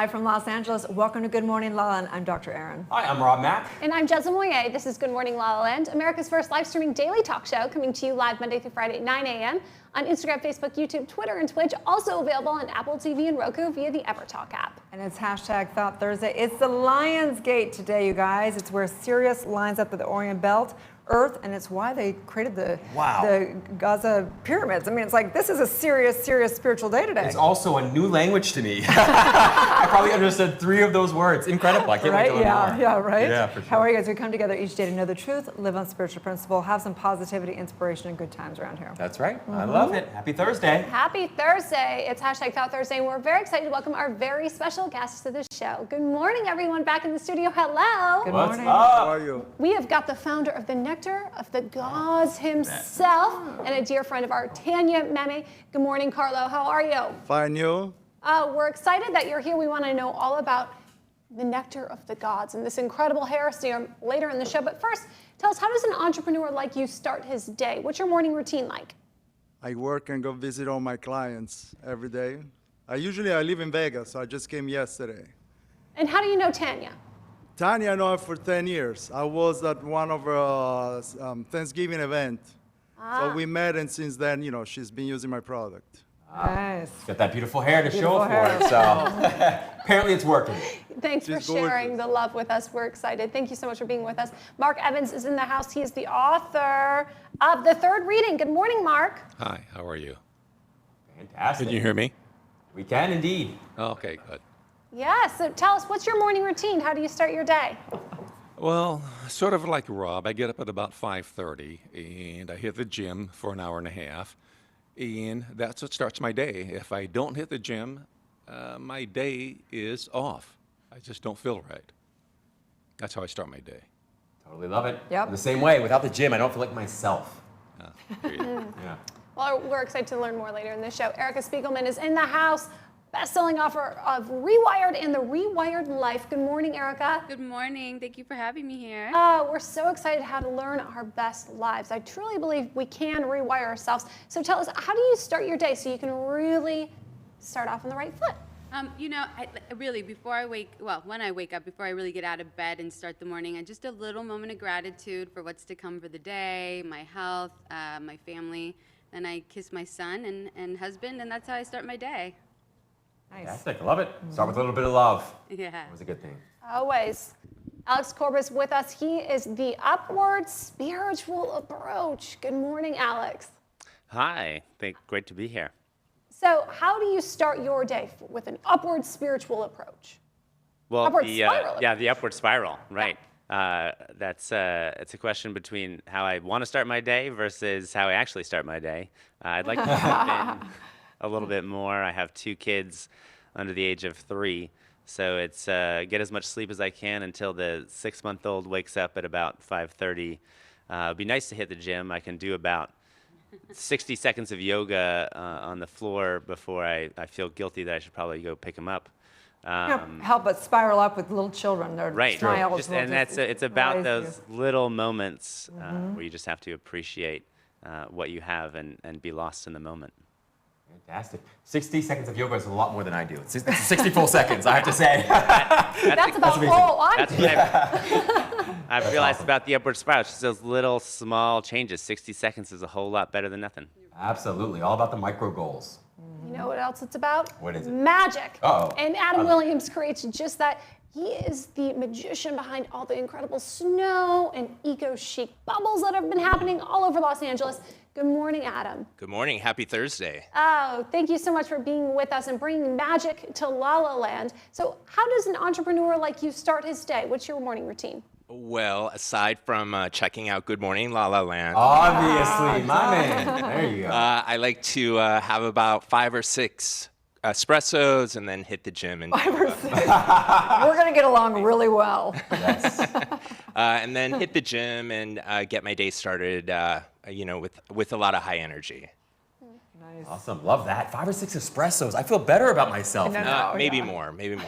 live from Los Angeles. Welcome to Good Morning LaLa, and I'm Dr. Aaron. Hi, I'm Rob Mack. And I'm Jezza Moye. This is Good Morning LaLa Land, America's first live streaming daily talk show, coming to you live Monday through Friday at 9 a.m. on Instagram, Facebook, YouTube, Twitter, and Twitch. Also available on Apple TV and Roku via the EverTalk app. And it's hashtag Thought Thursday. It's the Lion's Gate today, you guys. It's where Sirius lines up with the Orient Belt, Earth, and it's why they created the Gaza pyramids. I mean, it's like, this is a serious spiritual day today. It's also a new language to me. I probably understood 3 of those words. Incredible. I can't wait to learn more. Yeah, right? Yeah, for sure. How are you guys? We come together each day to know the truth, live on spiritual principle, have some positivity, inspiration, and good times around here. That's right. I love it. Happy Thursday. Happy Thursday. It's hashtag Thought Thursday, and we're very excited to welcome our very special guests to the show. Good morning, everyone, back in the studio. Hello. Good What's morning. up? How are you? We have got the founder of the Nectar of the Gods himself, and a dear friend of ours, Tanya Meme. Good morning, Carlo. How are you? Fine, you? We're excited that you're here. We want to know all about the Nectar of the Gods and this incredible hair serum later in the show. But first, tell us, how does an entrepreneur like you start his day? What's your morning routine like? I work and go visit all my clients every day. I live in Vegas, so I just came yesterday. And how do you know Tanya? Tanya, I know her for 10 years. I was at one of her Thanksgiving event. So we met, and since then, she's been using my product. Nice. Got that beautiful hair to show Beautiful for hair. it, so apparently it's working. Thanks for She's sharing gorgeous. the love with us. We're excited. Thank you so much for being with us. Mark Evans is in the house. He is the author of The Third Reading. Good morning, Mark. Hi, how are you? Fantastic. Can you hear me? We can indeed. Okay, good. Yeah, so tell us, what's your morning routine? How do you start your day? Well, sort of like Rob, I get up at about 5:30 and I hit the gym for an hour and a half, and that's what starts my day. If I don't hit the gym, my day is off. I just don't feel right. That's how I start my day. Totally love it. Yep. The same way. Without the gym, I don't feel like myself. There you go. Yeah. Well, we're excited to learn more later in the show. Erica Spiegelman is in the house, best-selling author of Rewired and the Rewired Life. Good morning, Erica. Good morning. Thank you for having me here. We're so excited how to learn our best lives. I truly believe we can rewire ourselves. So tell us, how do you start your day so you can really start off on the right foot? When I wake up, before I really get out of bed and start the morning, just a little moment of gratitude for what's to come for the day, my health, my family. Then I kiss my son and husband, and that's how I start my day. Nice. Fantastic. I love it. Start with a little bit of love. Yeah. That was a good thing. Always. Alex Corbus with us. He is the Upward Spiritual Approach. Good morning, Alex. Hi, great to be here. So how do you start your day with an upward spiritual approach? Well, Upward spiral. the upward spiral, right? It's a question between how I want to start my day versus how I actually start my day. I'd like to jump in a little bit more. I have 2 kids under the age of 3, so it's get as much sleep as I can until the 6-month-old wakes up at about 5:30. It'd be nice to hit the gym. I can do about 60 seconds of yoga on the floor before I feel guilty that I should probably go pick him up. You can't help but spiral up with little children. Their Right. smiles will It's about raise those little moments where you just have to appreciate what you have and be lost in the moment. Fantastic. 60 seconds of yoga is a lot more than I do. It's 60 full seconds, I have to say. That's about all I'm That's what I've realized about the upward spiral. It's just those little small changes. 60 seconds is a whole lot better than nothing. Absolutely. All about the micro goals. You know what else it's about? What is it? Magic. Uh-oh. And Adam Williams creates just that. He is the magician behind all the incredible snow and eco-chic bubbles that have been happening all over Los Angeles. Good morning, Adam. Good morning. Happy Thursday. Oh, thank you so much for being with us and bringing magic to LaLa Land. So how does an entrepreneur like you start his day? What's your morning routine? Well, aside from checking out Good Morning La La Land, Obviously, my man. There you go. I like to have about 5 or 6 espressos and then hit the gym and 5 or 6. We're going to get along really well. Yes. and then hit the gym and get my day started. With a lot of high energy. Nice. Awesome. Love that. 5 or 6 espressos. I feel better about myself. No, Maybe yeah. more. Maybe more.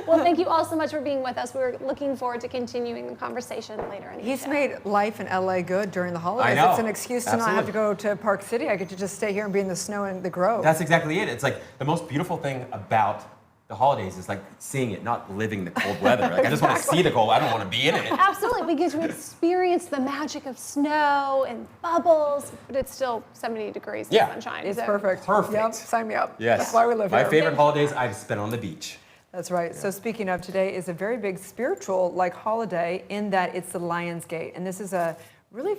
Well, Well, thank you all so much for being with us. We're looking forward to continuing the conversation later in the He's show. made life in LA good during the holidays. I know. It's an excuse to not have to go to Park City. I get to just stay here and be in the snow and the Grove. That's exactly it. It's like the most beautiful thing about the holidays is like seeing it, not living the cold weather. Like I just want to see the cold. I don't want to be in it. Absolutely, we get to experience the magic of snow and bubbles, but it's still 70 degrees and sunshine. It's so. perfect. Perfect. Yep, sign me up. Yes. That's why we live My here. favorite holidays I've spent on the beach. That's right. So speaking of, today is a very big spiritual holiday in that it's the Lion's Gate, and this is a really,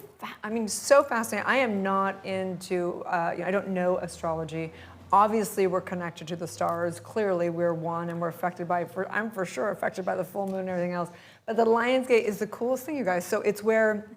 so fascinating. I am not into, I don't know astrology. Obviously, we're connected to the stars. Clearly, we're one, and we're affected by. I'm for sure affected by the full moon and everything else. But the Lion's Gate is the coolest thing, you guys. So it's where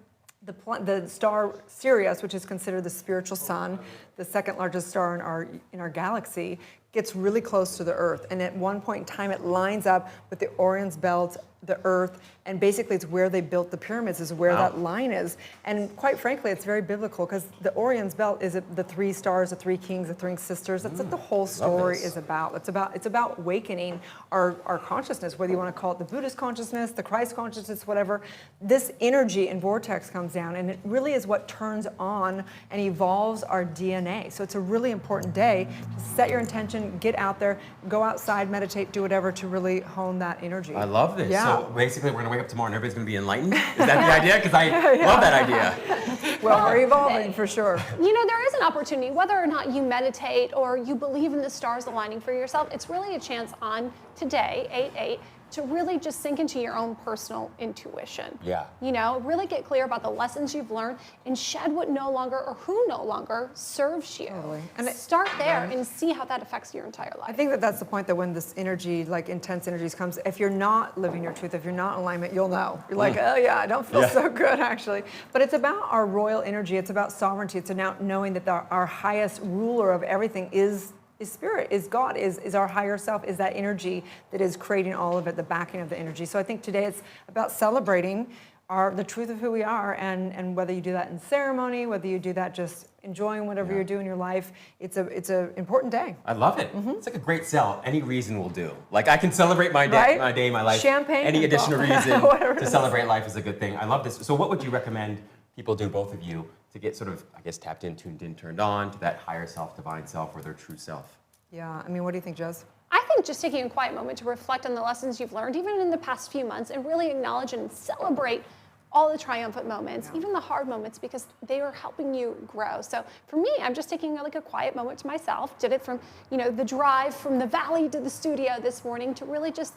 the star Sirius, which is considered the spiritual sun, the second largest star in our galaxy, gets really close to the Earth. And at one point in time, it lines up with the Orion's belt, the Earth, and basically it's where they built the pyramids, is where that line is. And quite frankly, it's very biblical, because the Orion's belt is the three stars, the three kings, the three sisters. That's what the whole story is about. It's about awakening our consciousness, whether you want to call it the Buddhist consciousness, the Christ consciousness, whatever. This energy and vortex comes down, and it really is what turns on and evolves our DNA. So it's a really important day to set your intention, get out there, go outside, meditate, do whatever to really hone that energy. I love this. Yeah. So basically, we're going to wake up tomorrow and everybody's going to be enlightened? Is that the idea? Because I love that idea. Well, we're evolving for sure. You know, there is an opportunity, whether or not you meditate or you believe in the stars aligning for yourself, it's really a chance on today, 8/8, to really just sink into your own personal intuition. Yeah. You know, really get clear about the lessons you've learned and shed what no longer or who no longer serves you. Totally. And start there and see how that affects your entire life. I think that's the point, that when this energy, intense energies comes, if you're not living your truth, if you're not in alignment, you'll know. You're like, oh yeah, I don't feel so good actually. But it's about our royal energy. It's about sovereignty. It's about knowing that our highest ruler of everything is spirit, is God, is our higher self, is that energy that is creating all of it, the backing of the energy. So I think today it's about celebrating the truth of who we are, and whether you do that in ceremony, whether you do that just enjoying whatever you're doing in your life, it's a important day. I love it. It's like a great sell. Any reason will do. Like I can celebrate my day, my life. Champagne. Any additional reason Whatever to celebrate life is a good thing. I love this. So what would you recommend people do, both of you, to get sort of, I guess, tapped in, tuned in, turned on to that higher self, divine self, or their true self? Yeah, what do you think, Jess? I think just taking a quiet moment to reflect on the lessons you've learned, even in the past few months, and really acknowledge and celebrate all the triumphant moments, even the hard moments, because they are helping you grow. So for me, I'm just taking a quiet moment to myself. Did it from, the drive from the valley to the studio this morning to really just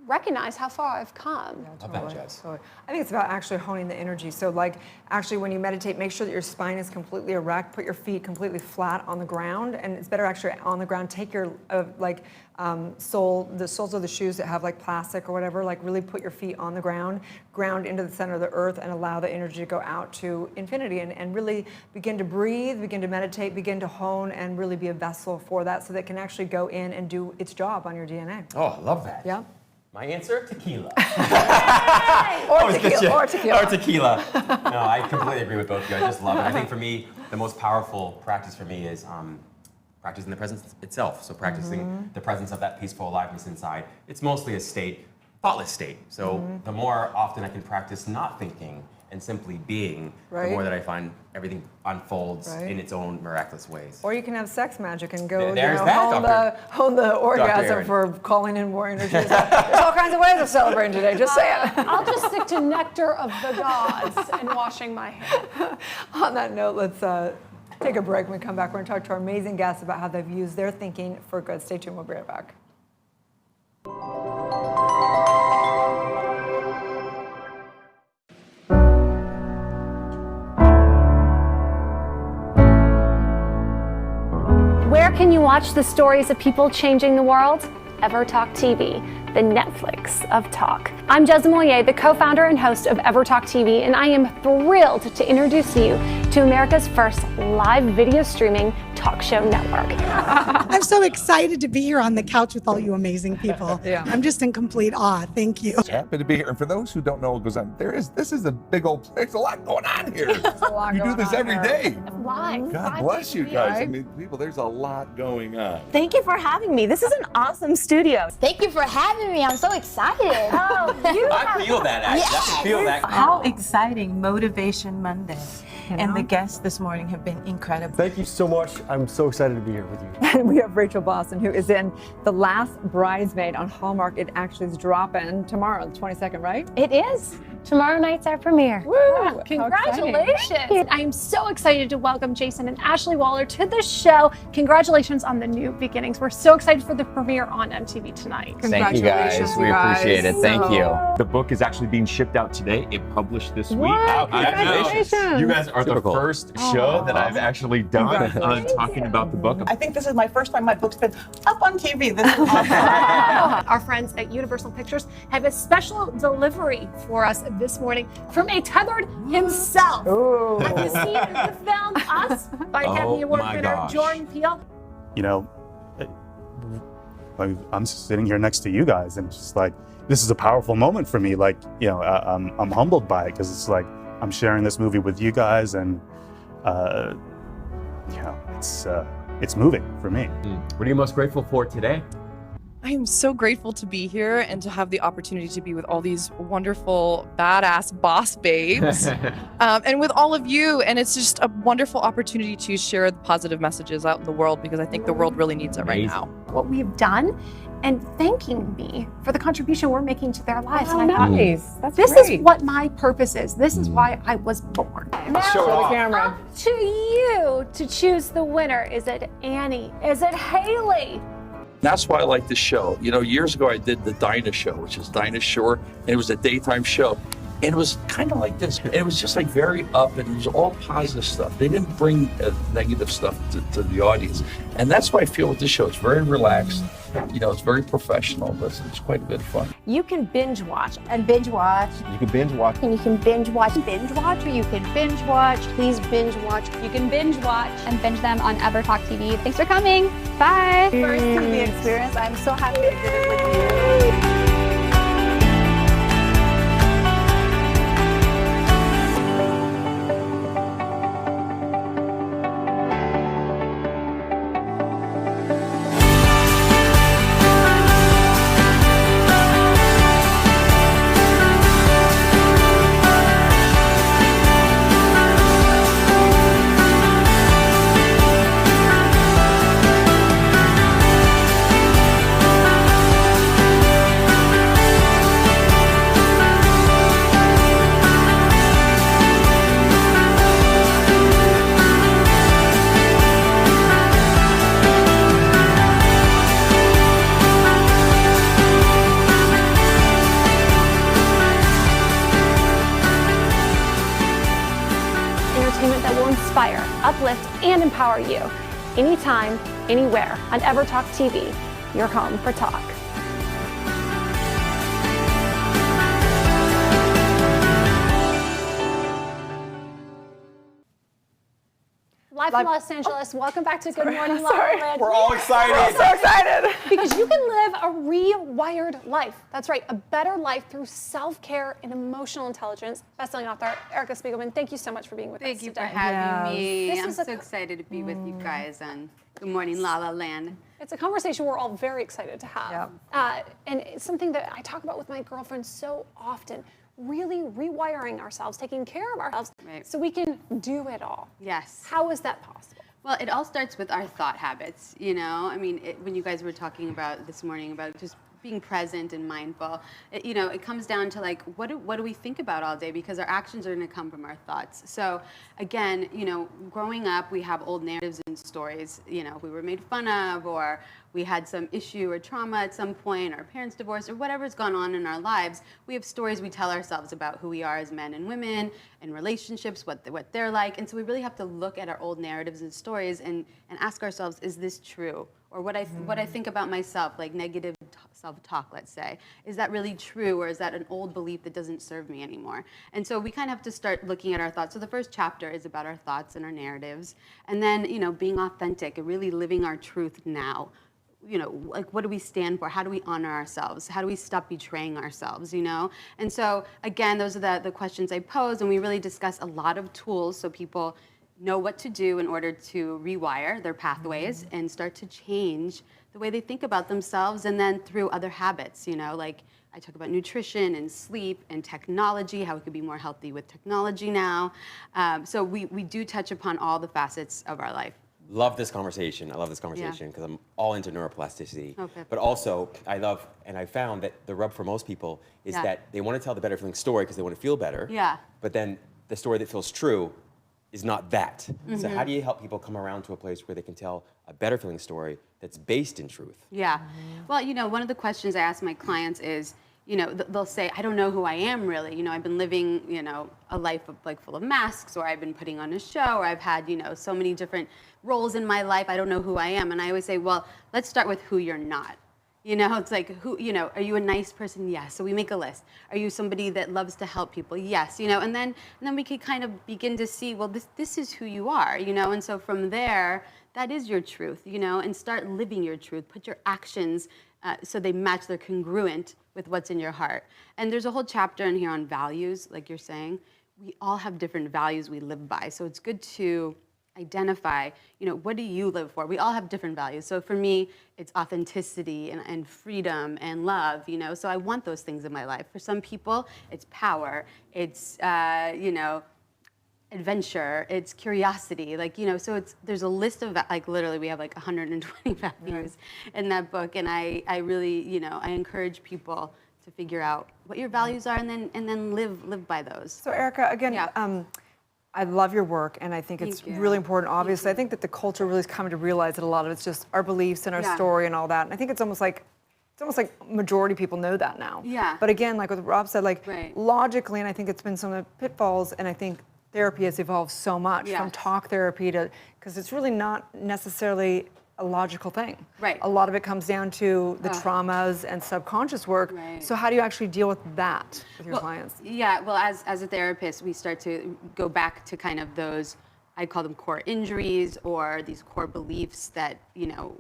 recognize how far I've come. Yeah, totally. Totally. I think it's about actually honing the energy. So actually when you meditate, make sure that your spine is completely erect, put your feet completely flat on the ground, and it's better actually on the ground. Take your the soles of the shoes that have plastic or whatever, really put your feet on the ground, ground into the center of the earth, and allow the energy to go out to infinity, and really begin to breathe, begin to meditate, begin to hone, and really be a vessel for that, so that it can actually go in and do its job on your DNA. Oh, I love that. Yeah. My answer, tequila. Or tequila. No, I completely agree with both of you. I just love it. I think for me, the most powerful practice for me is practicing the presence itself. So practicing the presence of that peaceful aliveness inside. It's mostly a state, thoughtless state. So the more often I can practice not thinking and simply being, the more that I find everything unfolds in its own miraculous ways. Or you can have sex magic and go hone the orgasm for calling in more energy. There's all kinds of ways of celebrating today, just saying. I'll just stick to nectar of the gods and washing my hair. On that note, let's take a break. When we come back, we're going to talk to our amazing guests about how they've used their thinking for good. Stay tuned, we'll be right back. Where can you watch the stories of people changing the world? EverTalk TV, the Netflix of talk. I'm Jez Moyer, the co-founder and host of EverTalk TV, and I am thrilled to introduce you to to America's first live video streaming talk show network. I'm so excited to be here on the couch with all you amazing people. Yeah. I'm just in complete awe. Thank you. Happy to be here. And for those who don't know what goes on, this is a big old, there's a lot going on here. You do this every day. Live. God bless you guys. I mean, people, there's a lot going on. Thank you for having me. This is an awesome studio. Thank you for having me. I'm so excited. I feel that, actually. I can feel that. How exciting Motivation Monday. And the guests this morning have been incredible. Thank you so much. I'm so excited to be here with you. And we have Rachel Boston, who is in The Last Bridesmaid on Hallmark. It actually is dropping tomorrow, the 22nd, right? It is. Tomorrow night's our premiere. Woo! Congratulations! I'm so excited to welcome Jason and Ashley Waller to the show. Congratulations on the new beginnings. We're so excited for the premiere on MTV tonight. Thank you guys. We appreciate it. Thank you. The book is actually being shipped out today. It published this week. What? Congratulations. Congratulations. You guys are the Super cool. first show that I've actually done talking about the book. I think this is my first time my book's been up on TV. This is awesome. Our friends at Universal Pictures have a special delivery for us this morning from a tethered himself. Ooh. Have you seen the film Us by Academy Award my winner gosh. Jordan Peele? You know, I'm sitting here next to you guys, and it's just like, this is a powerful moment for me. Like, you know, I'm humbled by it, because it's like I'm sharing this movie with you guys, and you know, it's moving for me. What are you most grateful for today? I am so grateful to be here and to have the opportunity to be with all these wonderful, badass boss babes and with all of you. And it's just a wonderful opportunity to share the positive messages out in the world, because I think the world really needs it right now. What we've done and thanking me for the contribution we're making to their lives. Oh, And I thought, nice. That's this great. is what my purpose is. This is why I was born. Now, Show the camera. up to you to choose the winner. Is it Annie? Is it Haley? That's why I like this show. You know, years ago I did the Dinah Show, which is Dinah Shore, and it was a daytime show. And it was kind of like this. And it was just like very up, and it was all positive stuff. They didn't bring negative stuff to the audience. And that's why I feel with this show. It's very relaxed. You know, it's very professional, but it's quite a bit of fun. You can binge watch and binge watch. You can binge watch. And you can binge watch, or you can binge watch. Please binge watch. You can binge watch And binge them on EverTalk TV. Thanks for coming. Bye. First TV experience. I'm so happy I did it with you. entertainment that will inspire, uplift, and empower you. Anytime, anywhere on EverTalk TV, your home for talk. Live from Los Angeles, welcome back to Good Morning LaLa. We're all excited. I'm so excited. Because you can live a rewired life. That's right, a better life through self-care and emotional intelligence. Best-selling author Erica Spiegelman, thank you so much for being with us Thank you today. for having me. This I'm is so excited to be with you guys on Good Morning LaLa Land. It's a conversation we're all very excited to have. And it's something that I talk about with my girlfriends so often. Really rewiring ourselves, taking care of ourselves so we can do it all. Yes. How is that possible? Well, it all starts with our thought habits, you know? I mean, when you guys were talking about this morning about just being present and mindful, you know, it comes down to like, what do we think about all day? Because our actions are gonna come from our thoughts. So again, you know, growing up, we have old narratives and stories, you know, we were made fun of, or we had some issue or trauma at some point, our parents divorced, or whatever's gone on in our lives. We have stories we tell ourselves about who we are as men and women, and relationships, what they're like. And so we really have to look at our old narratives and stories and ask ourselves, is this true? Or what I think about myself, like negative self-talk, let's say. Is that really true, or is that an old belief that doesn't serve me anymore? And so we kind of have to start looking at our thoughts. So the first chapter is about our thoughts and our narratives, and then, you know, being authentic and really living our truth now. You know, like, what do we stand for? How do we honor ourselves? How do we stop betraying ourselves, you know? And so, again, those are the questions I pose, and we really discuss a lot of tools so people know what to do in order to rewire their pathways and start to change the way they think about themselves, and then through other habits, you know, like I talk about nutrition and sleep and technology, how we could be more healthy with technology now. So we do touch upon all the facets of our life. Love this conversation. I love this conversation because I'm all into neuroplasticity. Okay. But also, I love, and I found that the rub for most people is that they want to tell the better feeling story because they want to feel better. Yeah. But then the story that feels true is not that. So how do you help people come around to a place where they can tell a better feeling story that's based in truth? Yeah. Well, you know, one of the questions I ask my clients is, you know, they'll say, I don't know who I am really. You know, I've been living, you know, a life of, like, full of masks, or I've been putting on a show, or I've had, you know, so many different roles in my life. I don't know who I am. And I always say, well, let's start with who you're not. You know, it's like, who, you know, are you a nice person? Yes. So we make a list. Are you somebody that loves to help people? Yes. You know, and then we can kind of begin to see, well, this is who you are, you know, and so from there, that is your truth, you know, and start living your truth. Put your actions so they match, they're congruent with what's in your heart. And there's a whole chapter in here on values, like you're saying. We all have different values we live by. So it's good to identify, you know, what do you live for? We all have different values. So for me, it's authenticity and freedom and love, you know, so I want those things in my life. For some people, it's power, it's, you know, adventure, it's curiosity, like, you know, so there's a list of, like, literally we have like 120 values in that book, and I really, you know, I encourage people to figure out what your values are and then live by those. So Erica, again, I love your work, and I think it's really important. Obviously, I think that the culture really is coming to realize that a lot of it's just our beliefs and our story and all that. And I think it's almost like majority of people know that now. Yeah. But again, like what Rob said, like logically, and I think it's been some of the pitfalls, and I think therapy has evolved so much from talk therapy to, because it's really not necessarily a logical thing. Right. A lot of it comes down to the traumas and subconscious work. Right. So how do you actually deal with that with your clients? Yeah, well, as a therapist, we start to go back to kind of those, I call them core injuries, or these core beliefs that, you know,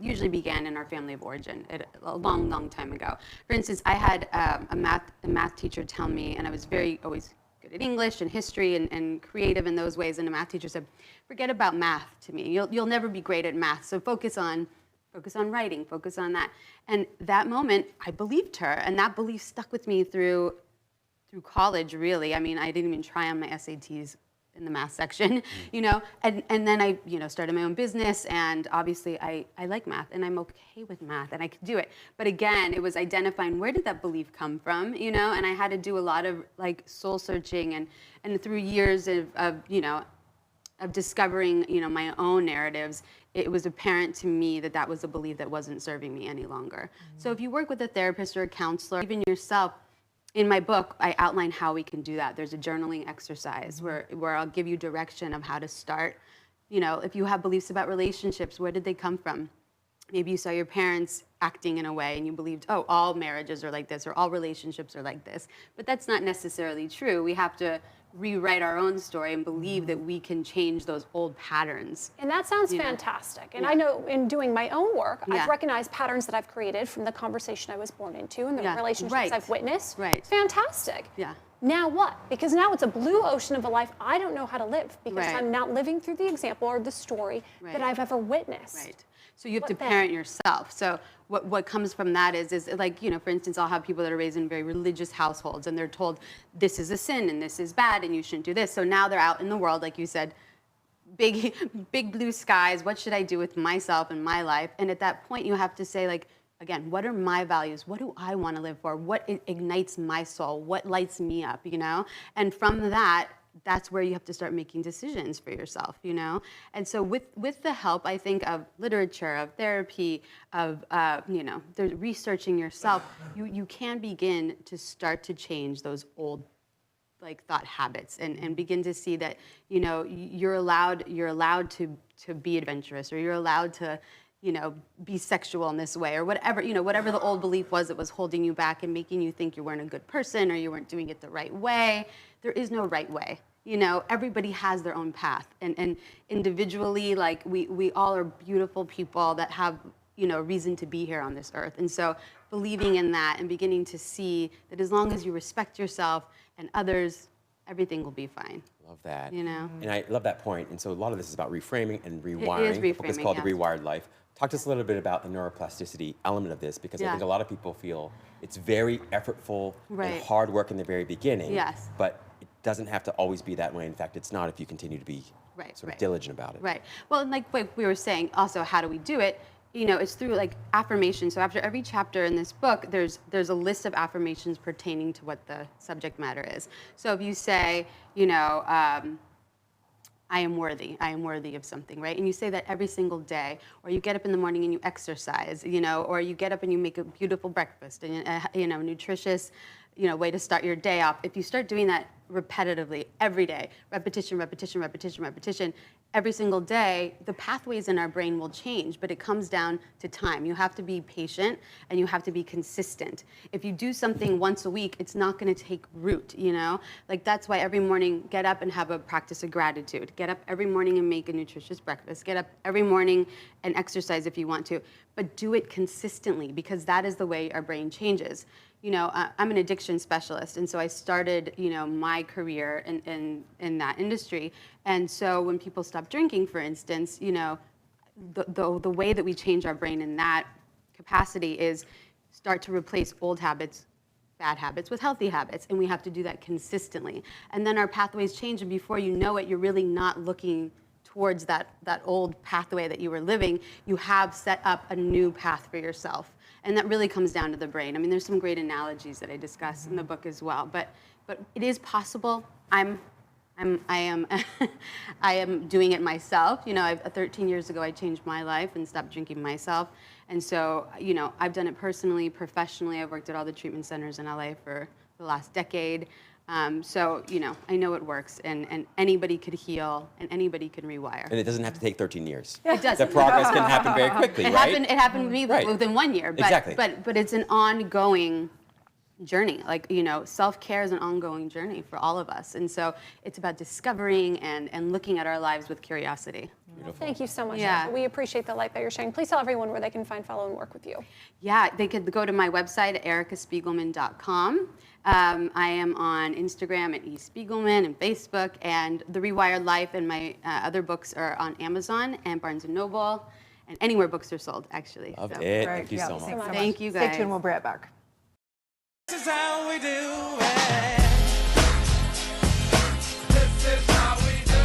usually began in our family of origin a long, long time ago. For instance, I had a math teacher tell me, and I was always good at English and history and creative in those ways, and a math teacher said, forget about math to me. You'll never be great at math, so focus on writing, focus on that. And that moment, I believed her, and that belief stuck with me through college, really. I mean, I didn't even try on my SATs in the math section, you know, and then I, you know, started my own business, and obviously I like math, and I'm okay with math, and I could do it. But again, it was identifying, where did that belief come from, you know, and I had to do a lot of, like, soul searching, and through years of you know, of discovering, you know, my own narratives, it was apparent to me that that was a belief that wasn't serving me any longer. So if you work with a therapist or a counselor, even yourself, in my book, I outline how we can do that. There's a journaling exercise where I'll give you direction of how to start. You know, if you have beliefs about relationships, where did they come from? Maybe you saw your parents acting in a way and you believed, oh, all marriages are like this, or all relationships are like this. But that's not necessarily true. We have to rewrite our own story and believe that we can change those old patterns. And that sounds fantastic. And I know in doing my own work, I've Yeah. recognized patterns that I've created from the conversation I was born into and the relationships I've witnessed. Right. Fantastic. Yeah. Now what? Because now it's a blue ocean of a life I don't know how to live, because Right. I'm not living through the example or the story that I've ever witnessed. Right. So you have to parent yourself. So what comes from that is like, you know, for instance, I'll have people that are raised in very religious households, and they're told this is a sin and this is bad and you shouldn't do this. So now they're out in the world, like you said, big blue skies. What should I do with myself and my life? And at that point, you have to say, like, again, what are my values? What do I want to live for? What ignites my soul? What lights me up, you know? And from that, that's where you have to start making decisions for yourself, you know? And so with the help, I think, of literature, of therapy, of, you know, researching yourself, you can begin to start to change those old, like, thought habits and begin to see that, you know, you're allowed to be adventurous, or you're allowed to, be sexual in this way, or whatever, whatever the old belief was that was holding you back and making you think you weren't a good person or you weren't doing it the right way. There is no right way. Everybody has their own path, and individually, like we all are beautiful people that have, reason to be here on this earth. And so believing in that and beginning to see that as long as you respect yourself and others, everything will be fine. Love that. And I love that point. And so a lot of this is about reframing and rewiring. It is The book is reframing, called yes. The Rewired Life. Talk to us a little bit about the neuroplasticity element of this, because I Yeah. think a lot of people feel it's very effortful Right. and hard work in the very beginning. Yes. But it doesn't have to always be that way. In fact, it's not if you continue to be Right, sort of right. diligent about it. Right. Well, and like we were saying, also, how do we do it? It's through like affirmation. So after every chapter in this book, there's a list of affirmations pertaining to what the subject matter is. So if you say, I am worthy. I am worthy of something, right? And you say that every single day, or you get up in the morning and you exercise, or you get up and you make a beautiful breakfast and nutritious, way to start your day off. If you start doing that repetitively every day, repetition, repetition, repetition, repetition, every single day, the pathways in our brain will change, but it comes down to time. You have to be patient and you have to be consistent. If you do something once a week, it's not going to take root, Like that's why every morning, get up and have a practice of gratitude. Get up every morning and make a nutritious breakfast. Get up every morning and exercise if you want to, but do it consistently, because that is the way our brain changes. I'm an addiction specialist, and so I started, my career in that industry. And so when people stop drinking, for instance, the way that we change our brain in that capacity is start to replace old habits, bad habits, with healthy habits, and we have to do that consistently. And then our pathways change, and before you know it, you're really not looking towards that old pathway that you were living. You have set up a new path for yourself. And that really comes down to the brain. I mean, there's some great analogies that I discuss in the book as well. But it is possible. I am doing it myself. 13 years ago, I changed my life and stopped drinking myself. And so, I've done it personally, professionally. I've worked at all the treatment centers in LA for the last decade. So, I know it works, and anybody could heal, and anybody can rewire. And it doesn't have to take 13 years. It doesn't. The progress can happen very quickly, right? It happened to me within 1 year. But, Exactly. But it's an ongoing journey. Like, self-care is an ongoing journey for all of us. And so it's about discovering and looking at our lives with curiosity. Thank you so much. Yeah. Erica. We appreciate the light that you're sharing. Please tell everyone where they can find, follow, and work with you. Yeah, they could go to my website, ericaspiegelman.com. I am on Instagram at eSpiegelman and Facebook, and The Rewired Life and my other books are on Amazon and Barnes & Noble, and anywhere books are sold, actually. Love So. it. Thank you so much. Thank you, guys. Stay tuned. We'll be right back. This is how we do it. This is how we do it.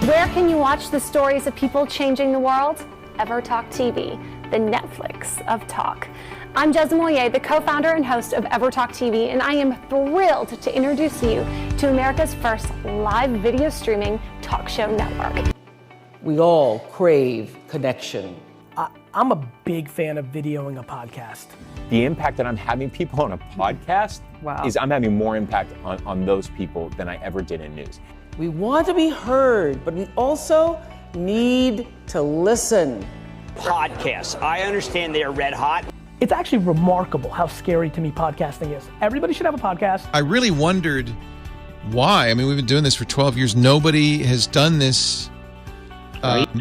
Where can you watch the stories of people changing the world? EverTalk TV, the Netflix of talk. I'm Jez Moyer, the co-founder and host of EverTalk TV, and I am thrilled to introduce you to America's first live video streaming talk show network. We all crave connection. I'm a big fan of videoing a podcast. The impact that I'm having people on a podcast is I'm having more impact on those people than I ever did in news. We want to be heard, but we also need to listen. Podcasts, I understand they are red hot. It's actually remarkable how scary to me podcasting is. Everybody should have a podcast. I really wondered why. I mean, we've been doing this for 12 years. Nobody has done this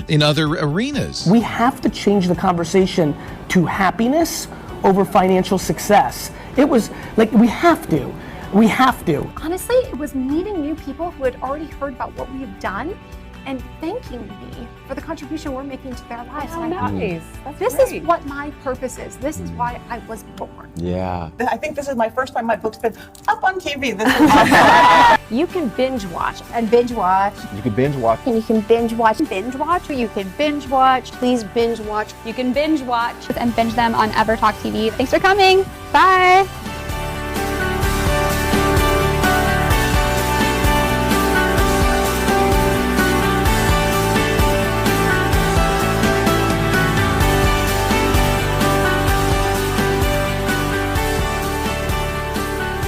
in other arenas. We have to change the conversation to happiness over financial success. It was like, we have to. We have to. Honestly, it was meeting new people who had already heard about what we have done and thanking me for the contribution we're making to their lives. Oh, And I thought, nice. That's this great. is what my purpose is. This is why I was born. Yeah. I think this is my first time my book's been up on TV. This is awesome. You can binge watch and binge watch. You can binge watch. And you can binge watch, or you can binge watch. Please binge watch. You can binge watch and binge them on EverTalk TV. Thanks for coming. Bye.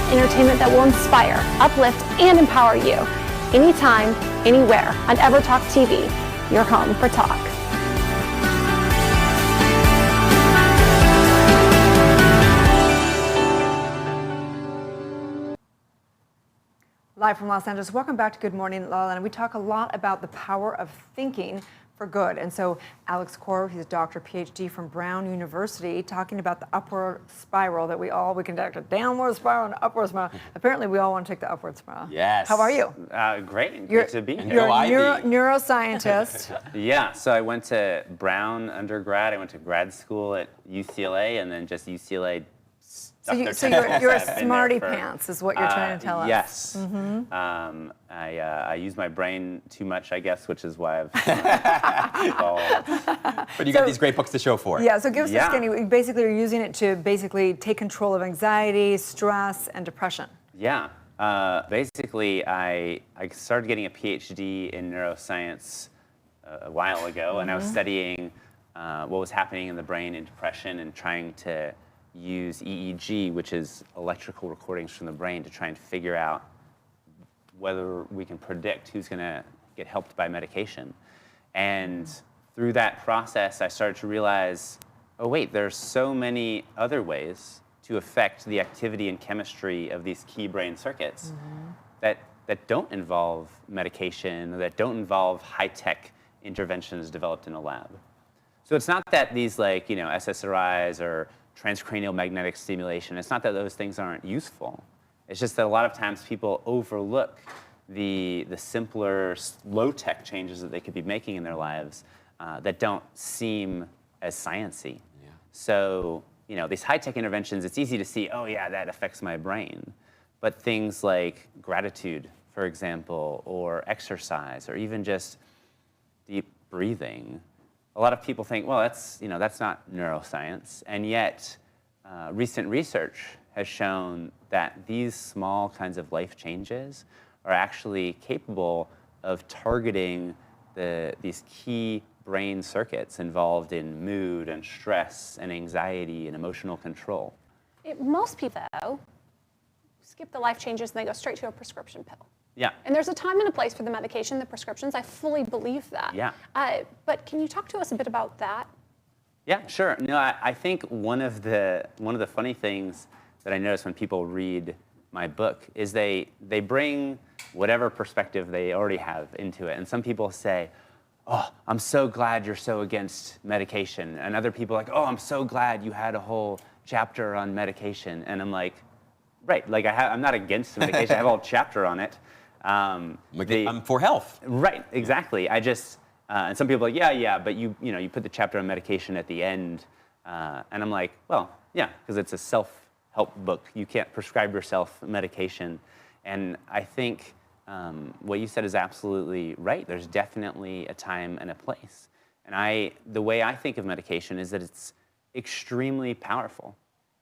Entertainment that will inspire, uplift, and empower you. Anytime, anywhere on EverTalk TV, your home for talk. Live from Los Angeles. Welcome back to Good Morning, LaLa. And we talk a lot about the power of thinking for good. And so Alex Korb, he's a doctor, PhD from Brown University, talking about the upward spiral that we can take a downward spiral and an upward spiral. Apparently, we all want to take the upward spiral. Yes. How are you? Great. You're, Great to be here. You're a neuroscientist. Yeah. So I went to Brown undergrad. I went to grad school at UCLA, and then just UCLA. So you're a smarty pants, is what you're trying to tell us. Yes. Mm-hmm. I use my brain too much, I guess, which is why I've. But you got these great books to show for it. Yeah. So give us a skinny. Basically, you're using it to basically take control of anxiety, stress, and depression. Yeah. Basically, I started getting a PhD in neuroscience a while ago, and I was studying what was happening in the brain in depression and trying to use EEG, which is electrical recordings from the brain, to try and figure out whether we can predict who's going to get helped by medication. And through that process, I started to realize, oh wait, there's so many other ways to affect the activity and chemistry of these key brain circuits that don't involve medication, that don't involve high-tech interventions developed in a lab. So it's not that these SSRIs or transcranial magnetic stimulation, it's not that those things aren't useful. It's just that a lot of times people overlook the simpler, low-tech changes that they could be making in their lives that don't seem as sciencey. Yeah. So, these high-tech interventions, it's easy to see, oh yeah, that affects my brain. But things like gratitude, for example, or exercise, or even just deep breathing, a lot of people think, well, that's not neuroscience, and yet recent research has shown that these small kinds of life changes are actually capable of targeting these key brain circuits involved in mood and stress and anxiety and emotional control. Most people, though, skip the life changes and they go straight to a prescription pill. Yeah. And there's a time and a place for the medication, the prescriptions. I fully believe that. Yeah. But can you talk to us a bit about that? Yeah, sure. No, I think one of the funny things that I notice when people read my book is they bring whatever perspective they already have into it. And some people say, oh, I'm so glad you're so against medication. And other people are like, oh, I'm so glad you had a whole chapter on medication. And I'm like, right, I'm not against medication. I have a whole chapter on it. I'm for health. Right, exactly. I just, and some people are like, yeah, but you put the chapter on medication at the end. And I'm like, well, yeah, because it's a self-help book. You can't prescribe yourself medication. And I think what you said is absolutely right. There's definitely a time and a place. And the way I think of medication is that it's extremely powerful.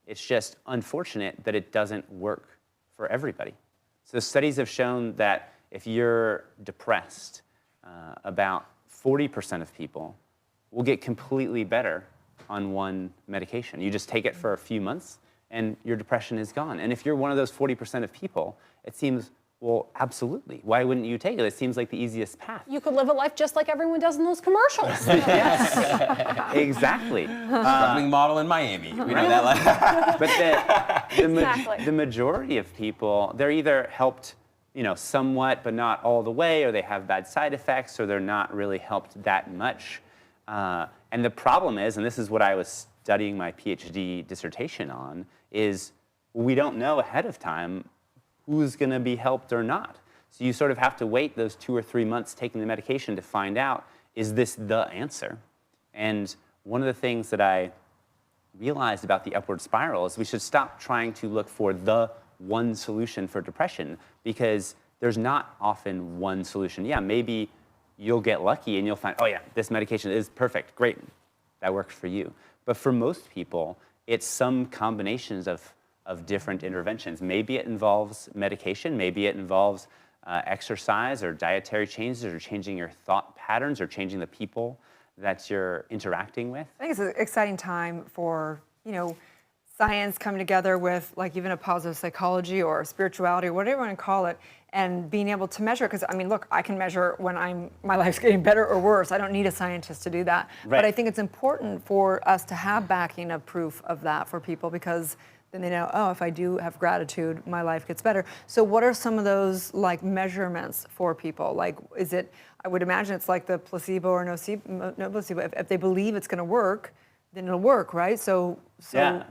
It's just unfortunate that it doesn't work for everybody. So studies have shown that if you're depressed, about 40% of people will get completely better on one medication. You just take it for a few months and your depression is gone. And if you're one of those 40% of people, it seems, well, absolutely. Why wouldn't you take it? It seems like the easiest path. You could live a life just like everyone does in those commercials. Yes, exactly. Struggling model in Miami. We know that. But the majority of people, they're either helped, somewhat, but not all the way, or they have bad side effects, or they're not really helped that much. And the problem is, and this is what I was studying my PhD dissertation on, is we don't know ahead of time who's going to be helped or not. So you sort of have to wait those 2 or 3 months taking the medication to find out, is this the answer? And one of the things that I realized about the upward spiral is we should stop trying to look for the one solution for depression, because there's not often one solution. Yeah, maybe you'll get lucky and you'll find, oh yeah, this medication is perfect, great, that works for you. But for most people, it's some combinations of different interventions. Maybe it involves medication, maybe it involves exercise or dietary changes, or changing your thought patterns, or changing the people that you're interacting with. I think it's an exciting time for, science coming together with like even a positive psychology or spirituality or whatever you want to call it, and being able to measure. Because I mean, look, I can measure when my life's getting better or worse. I don't need a scientist to do that. Right. But I think it's important for us to have backing of proof of that for people, because then they know, oh, if I do have gratitude, my life gets better. So what are some of those like measurements for people? Like, is it, I would imagine it's like the placebo or no placebo. If they believe it's going to work, then it'll work, right? So yeah.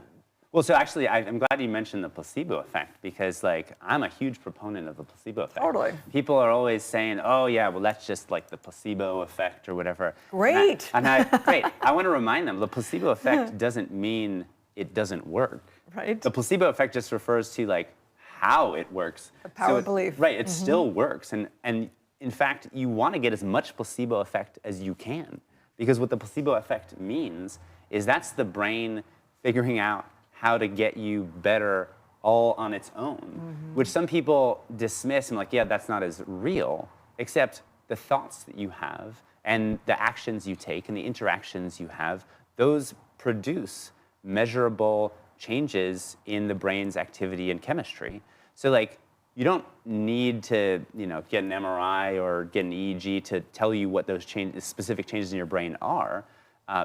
Well, so actually, I'm glad you mentioned the placebo effect, because like I'm a huge proponent of the placebo effect. Totally. People are always saying, oh yeah, well that's just like the placebo effect or whatever. Great. Great. I want to remind them the placebo effect doesn't mean it doesn't work. Right. The placebo effect just refers to like how it works. The power of belief. Right. It still works, and in fact, you want to get as much placebo effect as you can, because what the placebo effect means is that's the brain figuring out how to get you better all on its own, which some people dismiss and like, yeah, that's not as real, except the thoughts that you have and the actions you take and the interactions you have, those produce measurable changes in the brain's activity and chemistry. So like, you don't need to, get an MRI or get an EEG to tell you what those specific changes in your brain are.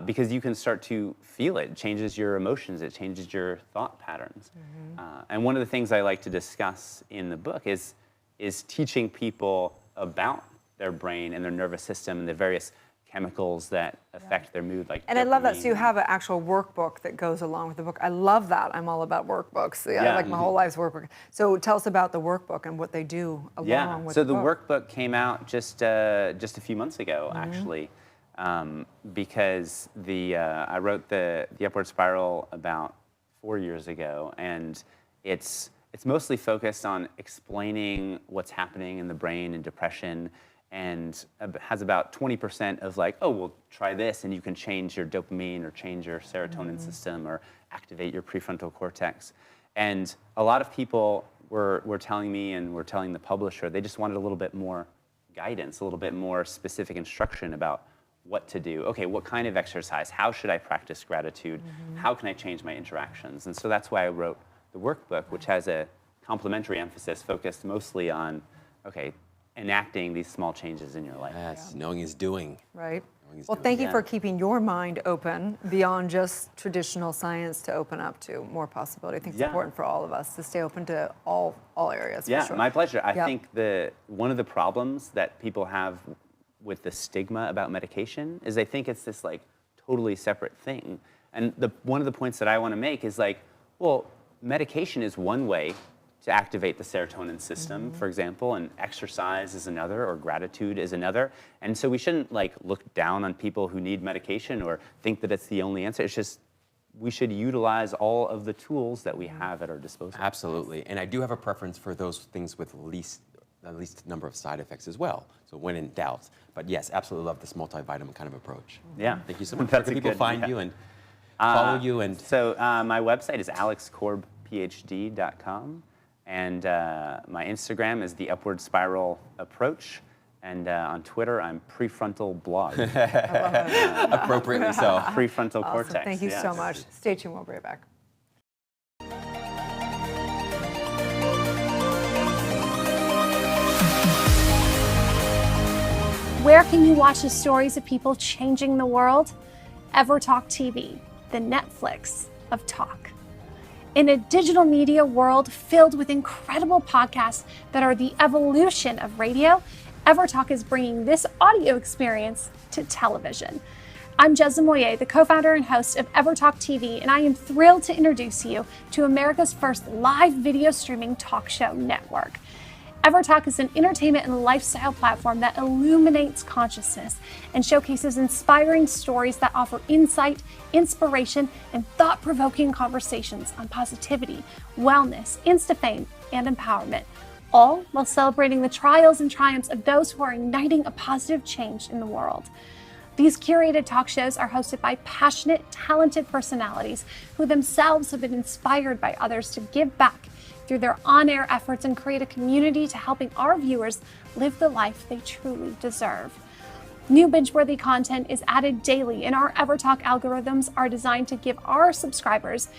Because you can start to feel it. It changes your emotions, it changes your thought patterns. And one of the things I like to discuss in the book is teaching people about their brain and their nervous system and the various chemicals that affect their mood, like and dopamine. I love that. So you have an actual workbook that goes along with the book. I love that. I'm all about workbooks. I like my whole life's workbook. So tell us about the workbook and what they do along with so the book. workbook came out just a few months ago, actually. Because I wrote the Upward Spiral about 4 years ago, and it's mostly focused on explaining what's happening in the brain in depression, and has about 20% of like, oh, well, try this, and you can change your dopamine or change your serotonin system or activate your prefrontal cortex. And a lot of people were telling me, and were telling the publisher, they just wanted a little bit more guidance, a little bit more specific instruction about what to do. Okay, what kind of exercise? How should I practice gratitude? How can I change my interactions? And so that's why I wrote the workbook, which has a complementary emphasis focused mostly on, okay, enacting these small changes in your life. Yes, knowing is doing. Right. Well, thank you for keeping your mind open beyond just traditional science to open up to more possibility. I think it's important for all of us to stay open to all areas. Yeah, for sure. my pleasure. I think one of the problems that people have with the stigma about medication is they think it's this like totally separate thing. And one of the points that I want to make is like, well, medication is one way to activate the serotonin system, for example, and exercise is another, or gratitude is another. And so we shouldn't like look down on people who need medication or think that it's the only answer. It's just, we should utilize all of the tools that we have at our disposal. Absolutely. And I do have a preference for those things with the least number of side effects as well. So when in doubt. But yes, absolutely love this multivitamin kind of approach. Yeah. Thank you so much. Where can people find you and follow you? And so my website is alexkorbphd.com, and my Instagram is the Upward Spiral Approach, and on Twitter I'm Prefrontal Blog. Appropriately so. Prefrontal Awesome. cortex. Thank you so much. Stay tuned. We'll be right back. Where can you watch the stories of people changing the world? EverTalk TV, the Netflix of talk. In a digital media world filled with incredible podcasts that are the evolution of radio, EverTalk is bringing this audio experience to television. I'm Jezza Moye, the co-founder and host of EverTalk TV, and I am thrilled to introduce you to America's first live video streaming talk show network. EverTalk is an entertainment and lifestyle platform that illuminates consciousness and showcases inspiring stories that offer insight, inspiration, and thought-provoking conversations on positivity, wellness, Insta-fame, and empowerment, all while celebrating the trials and triumphs of those who are igniting a positive change in the world. These curated talk shows are hosted by passionate, talented personalities who themselves have been inspired by others to give back through their on-air efforts and create a community to helping our viewers live the life they truly deserve. New binge-worthy content is added daily, and our EverTalk algorithms are designed to give our subscribers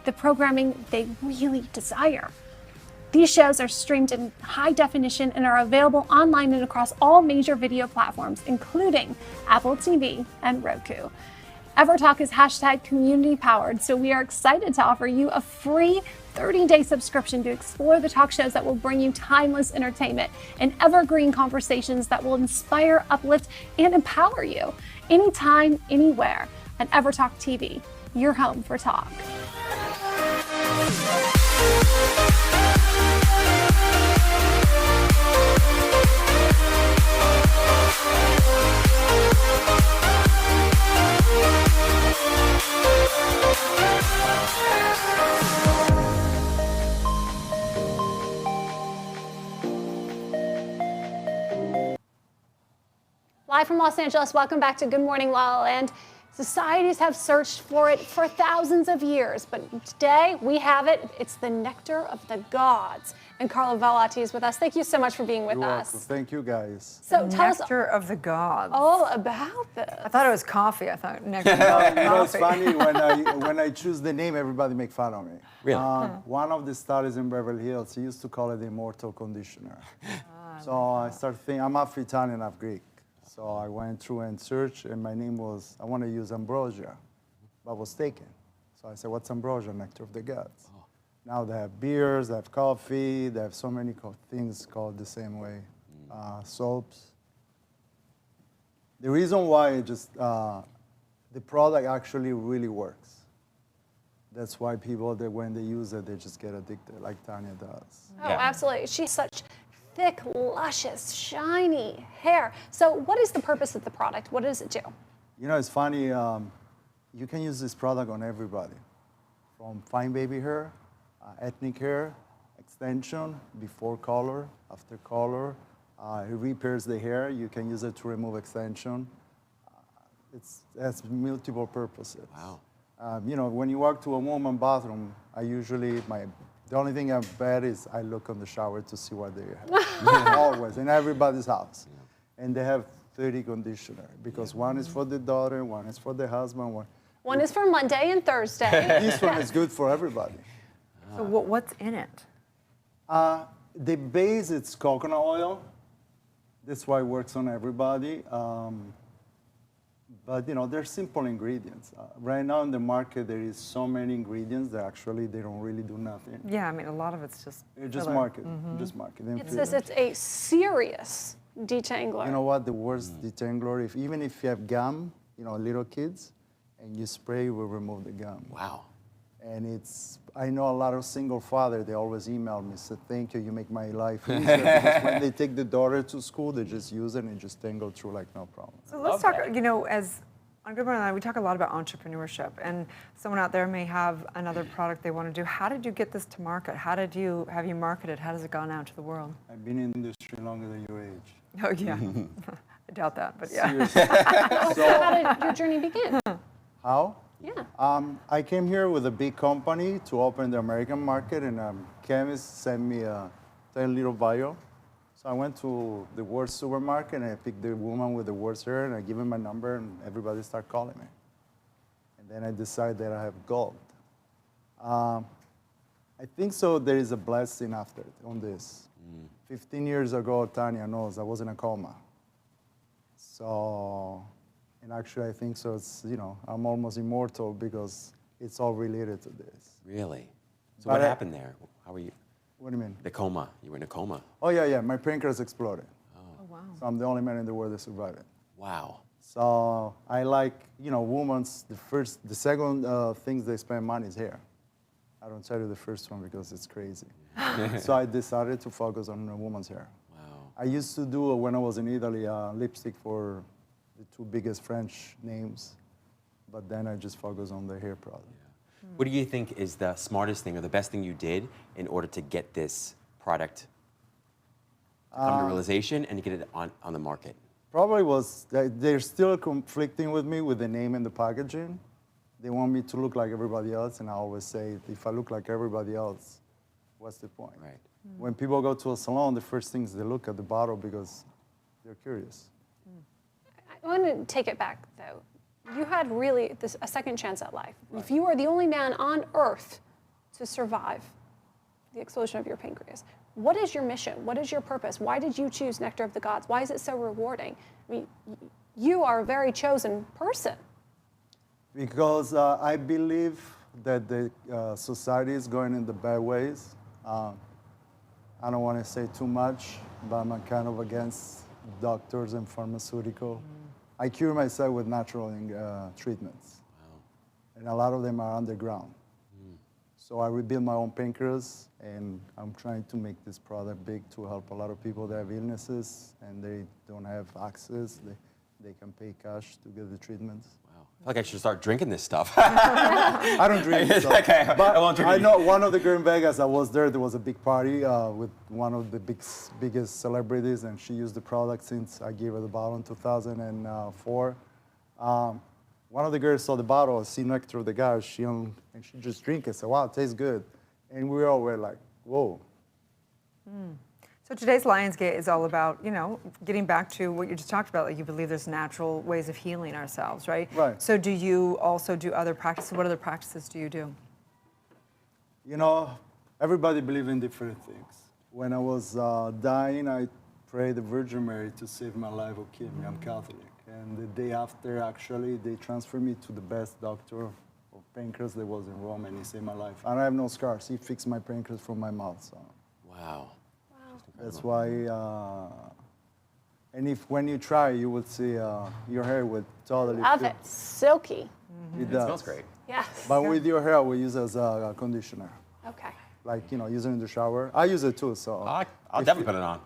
the programming they really desire. These shows are streamed in high definition and are available online and across all major video platforms, including Apple TV and Roku. EverTalk is hashtag community powered, so we are excited to offer you a free 30-day subscription to explore the talk shows that will bring you timeless entertainment and evergreen conversations that will inspire, uplift, and empower you anytime, anywhere on EverTalk TV, your home for talk. Live from Los Angeles, welcome back to Good Morning La La Land. Societies have searched for it for thousands of years, but today we have it. It's the nectar of the gods. And Carlo Vallati is with us. Thank you so much for being with us. Welcome. Thank you, guys. So tell us Nectar of the gods. all about this. I thought it was coffee. I thought nectar of coffee. You know, it's funny when I choose the name, everybody make fun of me. Really? One of the studies in Beverly Hills, he used to call it the immortal conditioner. So I started thinking, I'm half Italian, half Greek. So I went through and searched, and my name was, I want to use ambrosia, but was taken. So I said, what's ambrosia? Nectar of the gods. Oh. Now they have beers, they have coffee, they have so many things called the same way, soaps. The reason why it just, the product actually really works. That's why people, when they use it, they just get addicted, like Tanya does. Oh, absolutely. She's such thick, luscious, shiny hair. So what is the purpose of the product? What does it do? You know, it's funny, you can use this product on everybody. From fine baby hair, ethnic hair, extension, before color, after color. It repairs the hair. You can use it to remove extension. It has multiple purposes. Wow. You know, when you walk to a woman's bathroom, the only thing I'm bad is I look on the shower to see what they have. Always, in everybody's house. Yeah. And they have 30 conditioner because one is for the daughter, one is for the husband. One is for Monday and Thursday. This one is good for everybody. So what's in it? The base, it's coconut oil. That's why it works on everybody. But you know, they're simple ingredients. Right now in the market, there is so many ingredients that actually they don't really do nothing. Yeah, I mean, a lot of it's just just market, just market. It says it's a serious detangler. You know what? The worst detangler, even if you have gum, you know, little kids, and you spray, it will remove the gum. Wow. And I know a lot of single fathers, they always email me, say, thank you, you make my life easier. Because when they take the daughter to school, they just use it and just tangle through like no problem. So let's talk, you know, as on Good Morning La La, we talk a lot about entrepreneurship, and someone out there may have another product they want to do. How did you get this to market? Have you marketed? How has it gone out to the world? I've been in the industry longer than your age. Oh, yeah. I doubt that, but yeah. So how did your journey begin? How? Yeah. I came here with a big company to open the American market, and a chemist sent me a tiny little vial. So I went to the worst supermarket, and I picked the woman with the worst hair, and I give him my number, and everybody started calling me. And then I decided that I have gold. I think so there is a blessing after on this. 15 years ago, Tanya knows I was in a coma. So, and actually I think so it's, you know, I'm almost immortal because it's all related to this. Really? So But what happened there? How were you? What do you mean? The coma. You were in a coma. Oh, yeah, my pancreas exploded. Oh, wow. So I'm the only man in the world that survived it. Wow. So I like, you know, women's, the second things they spend money is hair. I don't tell you the first one because it's crazy. So I decided to focus on a woman's hair. Wow. I used to do, when I was in Italy, lipstick for the two biggest French names, but then I just focus on the hair product. Yeah. What do you think is the smartest thing or the best thing you did in order to get this product to come to realization and to get it on the market? Probably was, they're still conflicting with me with the name and the packaging. They want me to look like everybody else, and I always say, if I look like everybody else, what's the point? Right. When people go to a salon, the first thing is they look at the bottle because they're curious. I want to take it back, though. You had really a second chance at life. Right. If you were the only man on Earth to survive the explosion of your pancreas. What is your mission? What is your purpose? Why did you choose Nectar of the Gods? Why is it so rewarding? I mean, you are a very chosen person. Because I believe that the society is going in the bad ways. I don't want to say too much, but I'm kind of against doctors and pharmaceutical. I cure myself with natural treatments. And a lot of them are underground. So I rebuild my own pancreas, and I'm trying to make this product big to help a lot of people that have illnesses and they don't have access. They can pay cash to get the treatments. I feel like I should start drinking this stuff. I don't drink it. Okay, but I won't drink I it. know one of the girls in Vegas, I was there was a big party with one of the biggest celebrities, and she used the product since I gave her the bottle in 2004. One of the girls saw the bottle, I see Nectar of the Gods, and she just drank it, said, wow, it tastes good. And we all were like, whoa. So today's Lionsgate is all about, you know, getting back to what you just talked about. Like, you believe there's natural ways of healing ourselves, right? Right. So do you also do other practices? What other practices do you do? You know, everybody believes in different things. When I was dying, I prayed the Virgin Mary to save my life or kill me. I'm Catholic. And the day after, actually, they transferred me to the best doctor of pancreas that was in Rome, and he saved my life. And I have no scars. He fixed my pancreas from my mouth. So. Wow. That's why, and when you try, you will see your hair would totally Love fit. it. Silky. It does. smells great. Yes. But with your hair, we use as a conditioner. Okay. Like, you know, use it in the shower. I use it too, so. I'll definitely put it on.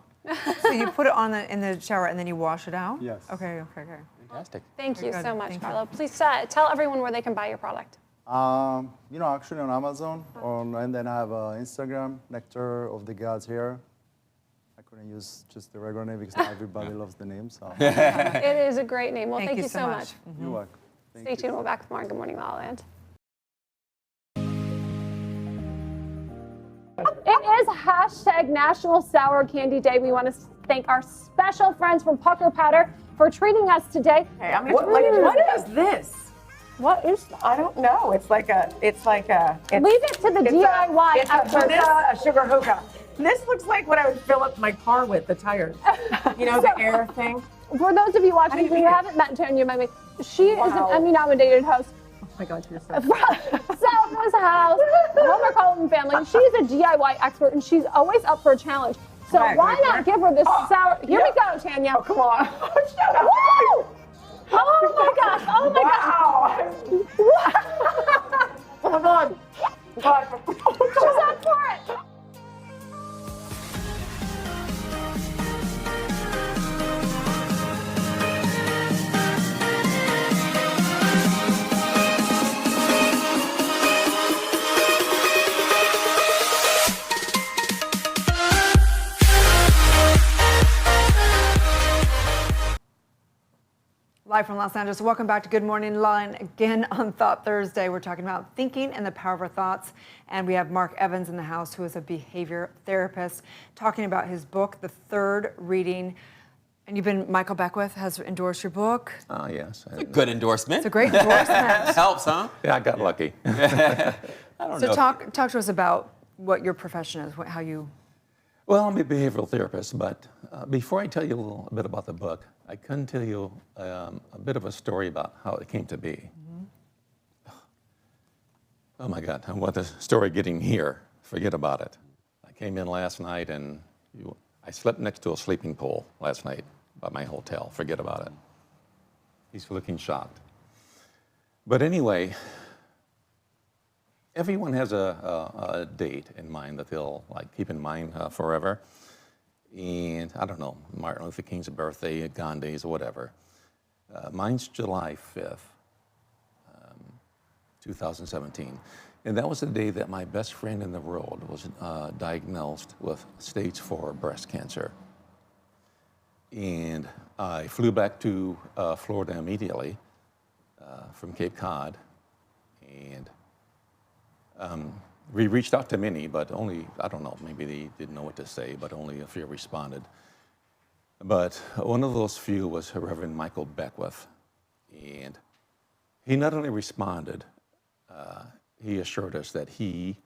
So you put it on in the shower and then you wash it out? Yes. Okay. Fantastic. Thank you Very so good. much, Thank you. Carlo. Please tell everyone where they can buy your product. You know, actually on Amazon, and then I have Instagram, Nectar of the Gods Hair. I couldn't use just the regular name because not everybody loves the name. So. It is a great name. Well, thank you so much. You're welcome. Stay tuned. We'll be back with more on Good Morning La La Land. It is hashtag National Sour Candy Day. We want to thank our special friends from Pucker Powder for treating us today. Hey, I'm gonna what is this? What is that? I don't know. It's like a. Leave it to the DIY experts. It's a sugar hookah. This looks like what I would fill up my car with, the tires. You know, the air thing. For those of you watching who haven't met Tanya Mimi, she is an Emmy-nominated host. Oh my God, you're so Southwest House, Homer Colton family. She's a DIY expert and she's always up for a challenge. So why not give her this sour? Here we go, Tanya. Oh, come on. Shut up. Woo! Oh my gosh! Oh my gosh! Come on. She's up for it. Live from Los Angeles. Welcome back to Good Morning Line again on Thought Thursday. We're talking about thinking and the power of our thoughts. And we have Mark Evans in the house, who is a behavior therapist, talking about his book, The Third Reading. And Michael Beckwith has endorsed your book. Oh, yes. It's a good endorsement. It's a great endorsement. Helps, huh? Yeah, I got lucky. I don't know. So talk to us about what your profession is, how you... Well, I'm a behavioral therapist, but before I tell you a little bit about the book, I can tell you a bit of a story about how it came to be. Mm-hmm. Oh my God, I want the story getting here. Forget about it. I came in last night and I slept next to a sleeping pool last night by my hotel. Forget about it. He's looking shocked. But anyway, everyone has a date in mind that they'll keep in mind forever. And I don't know, Martin Luther King's birthday, Gandhi's, or whatever. Mine's July 5th, 2017. And that was the day that my best friend in the world was diagnosed with stage 4 breast cancer. And I flew back to Florida immediately from Cape Cod. And we reached out to many, but only, I don't know, maybe they didn't know what to say, but only a few responded. But one of those few was Reverend Michael Beckwith. And he not only responded, he assured us that he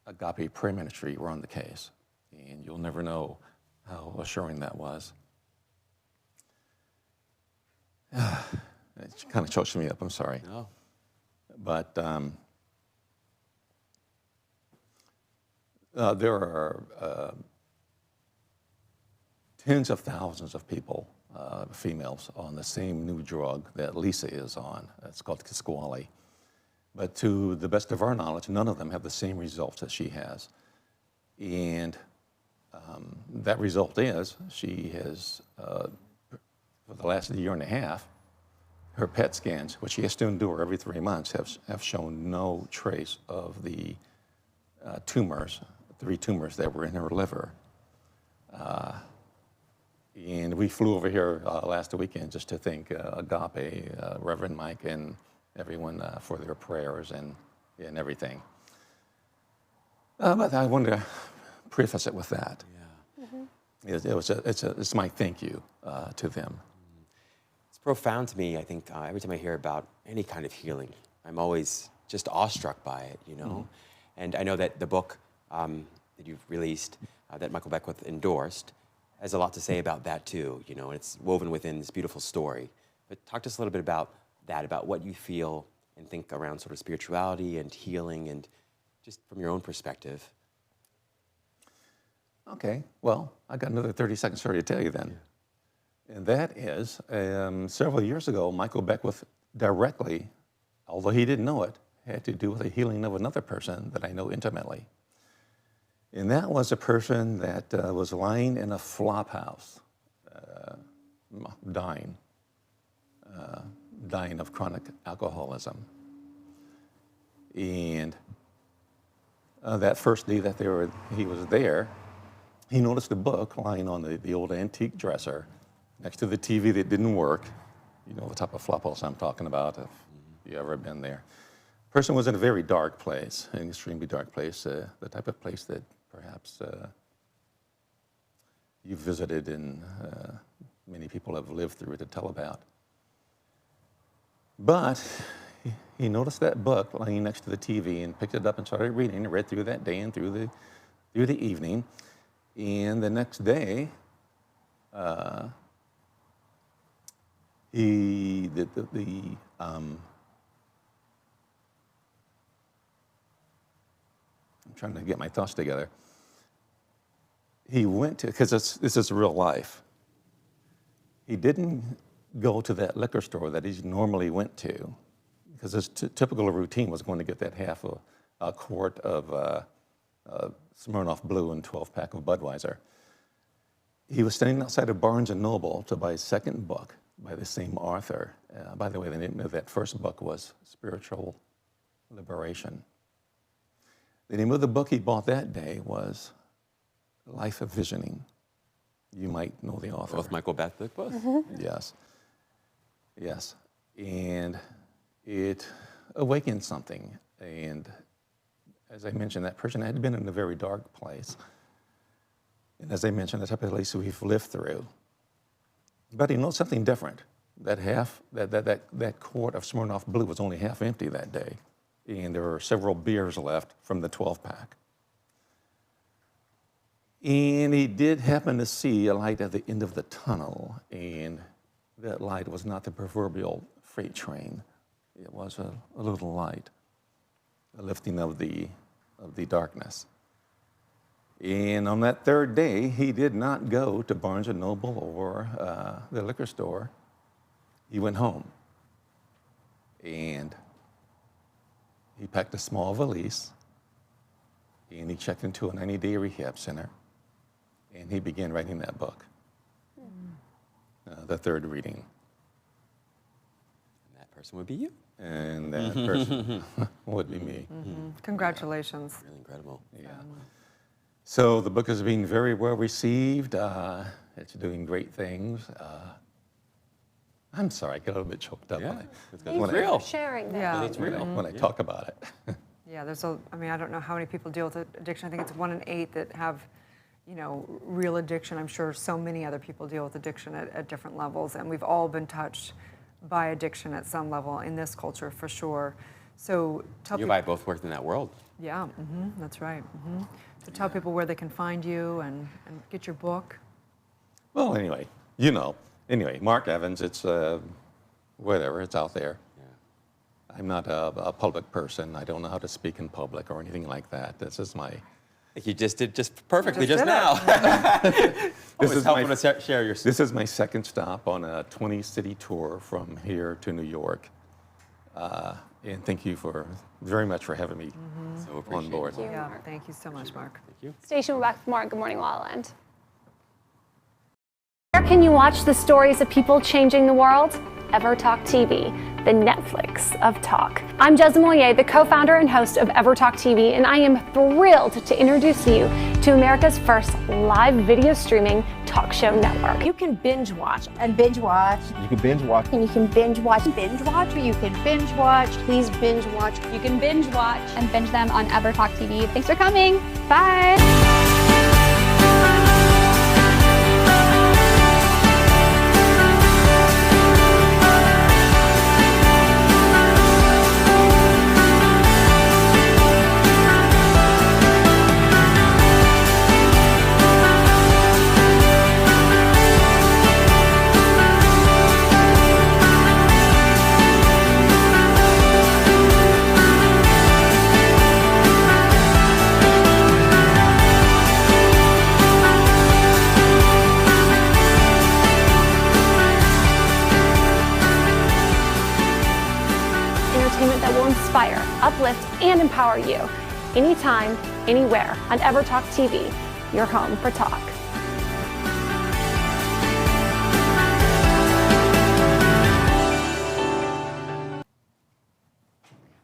agape prayer ministry were on the case. And you'll never know how assuring that was. It kind of chokes me up, I'm sorry. No. But there are tens of thousands of people, females, on the same new drug that Lisa is on. It's called Kisqali. But to the best of our knowledge, none of them have the same results that she has. And that result is she has, for the last year and a half, her PET scans, which she has to endure every 3 months, have shown no trace of the tumors, 3 tumors that were in her liver. And we flew over here last weekend just to thank Agape, Reverend Mike, and everyone for their prayers and everything. But I wanted to preface it with that. It's my thank you to them. It's profound to me, I think, every time I hear about any kind of healing. I'm always just awestruck by it, you know? And I know that the book that you've released, that Michael Beckwith endorsed, has a lot to say about that too, you know, and it's woven within this beautiful story. But talk to us a little bit about that, about what you feel and think around sort of spirituality and healing, and just from your own perspective. Okay, well, I got another 30-second story to tell you then. And that is, several years ago, Michael Beckwith directly, although he didn't know it, had to do with the healing of another person that I know intimately. And that was a person that was lying in a flop house, dying of chronic alcoholism. And that first day that he was there, he noticed a book lying on the old antique dresser next to the TV that didn't work. You know the type of flop house I'm talking about, if you've ever been there. The person was in a very dark place, an extremely dark place, the type of place that perhaps you've visited and many people have lived through to tell about. But he noticed that book lying next to the TV and picked it up and started reading. He read through that day and through the evening. And the next day, I'm trying to get my thoughts together. He went to, because this is real life. He didn't go to that liquor store that he normally went to, because his typical routine was going to get that half a quart of Smirnoff Blue and 12-pack of Budweiser. He was standing outside of Barnes & Noble to buy a second book by the same author. By the way, the name of that first book was Spiritual Liberation. The name of the book he bought that day was Life of Visioning. You might know the author. With Michael Beckwith? Yes. Yes. And it awakened something. And as I mentioned, that person had been in a very dark place. And as I mentioned, the type of place we've lived through. But he knows something different. That quart of Smirnoff Blue was only half empty that day. And there were several beers left from the 12-pack. And he did happen to see a light at the end of the tunnel, and that light was not the proverbial freight train. It was a little light, a lifting of the darkness. And on that third day, he did not go to Barnes & Noble or the liquor store. He went home. And he packed a small valise, and he checked into a 90-day rehab center, and he began writing that book, the third reading. And that person would be you. And that person would be me. Congratulations. Really incredible. Yeah. So the book is being very well received. It's doing great things. I'm sorry, I get a little bit choked up when Thanks for sharing that. Yeah. It's real. when I talk about it. Yeah, I don't know how many people deal with addiction. I think it's 1 in 8 that have, real addiction. I'm sure so many other people deal with addiction at different levels, and we've all been touched by addiction at some level in this culture for sure. So tell You and I both worked in that world. Yeah, that's right. So tell people where they can find you and get your book. Well, anyway, Mark Evans, it's whatever, it's out there. Yeah. I'm not a public person. I don't know how to speak in public or anything like that. This is my... You just did perfectly just now. This is my second stop on a 20-city tour from here to New York. And thank you very much for having me on board. Thank you so much, Mark. Thank you. Station, we're back with more on Good Morning La La Land. Where can you watch the stories of people changing the world? EverTalk TV, the Netflix of talk. I'm Jezza Moyer, the co-founder and host of EverTalk TV, and I am thrilled to introduce you to America's first live video streaming talk show network. You can binge watch and binge watch. You can binge watch. And you can binge watch, or you can binge watch. Please binge watch. You can binge watch and binge them on EverTalk TV. Thanks for coming. Bye. That will inspire, uplift, and empower you anytime, anywhere on EverTalk TV, your home for talk.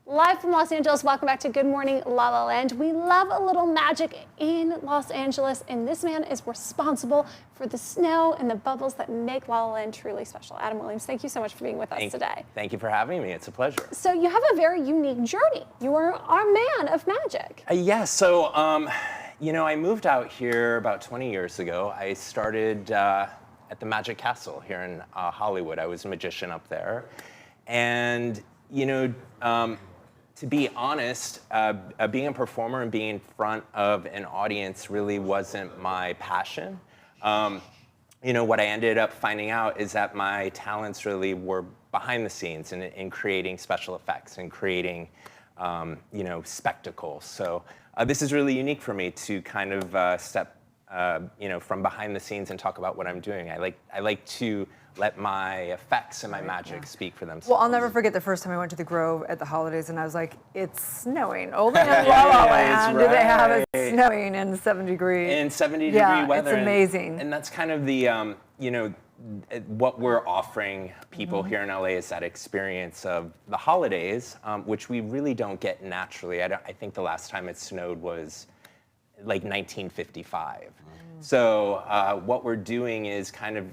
Live from Los Angeles, welcome back to Good Morning La La Land. We love a little magic in Los Angeles, and this man is responsible for the snow and the bubbles that make La La Land truly special. Adam Williams, thank you so much for being with us today. Thank you for having me. It's a pleasure. So you have a very unique journey. You are our man of magic. So I moved out here about 20 years ago. I started at the Magic Castle here in Hollywood. I was a magician up there. And, to be honest, being a performer and being in front of an audience really wasn't my passion. What I ended up finding out is that my talents really were behind the scenes in creating special effects and creating, spectacles. So this is really unique for me to kind of step, from behind the scenes and talk about what I'm doing. I like to let my effects and my magic speak for themselves. Well, I'll never forget the first time I went to the Grove at the holidays, and I was like, it's snowing. Only in La La Land do they have it snowing in 70-degree. In 70-degree weather. It's amazing. And that's kind of the, what we're offering people here in LA is that experience of the holidays, which we really don't get naturally. I think the last time it snowed was like 1955. So what we're doing is kind of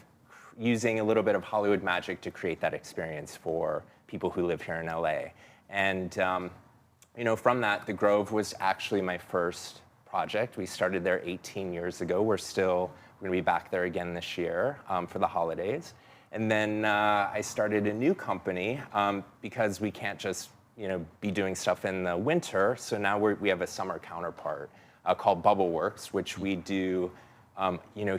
using a little bit of Hollywood magic to create that experience for people who live here in LA. And from that, the Grove was actually my first project. We started there 18 years ago. We're going to be back there again this year for the holidays. And then I started a new company because we can't just be doing stuff in the winter. So now we have a summer counterpart called Bubbleworks, which we do